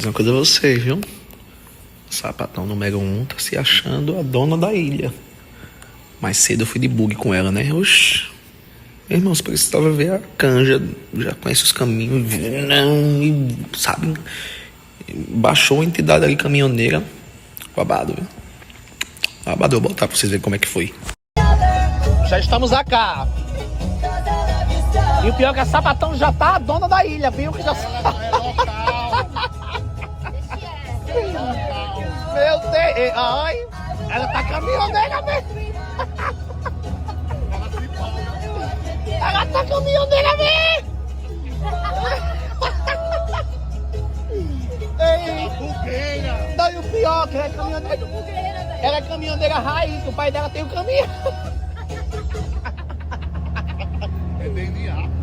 dizer uma coisa a você, viu? Sapatão número 1 tá se achando a dona da ilha. Mais cedo eu fui de bug com ela, né? Oxi. Irmãos, precisava ver a canja. Já conhece os caminhos. Não, sabe? Baixou a entidade ali, caminhoneira. Babado, viu? Babado, eu vou botar pra vocês verem como é que foi. Já estamos cá. E o pior é que a Sapatão já tá a dona da ilha, viu? Que já... Meu Deus, ai, ela tá caminhoneira mesmo. Ela tá caminhoneira mesmo. Ei, não, e o pior que ela é caminhoneira. Ela é caminhoneira raiz, o pai dela tem um caminhão. É DNA.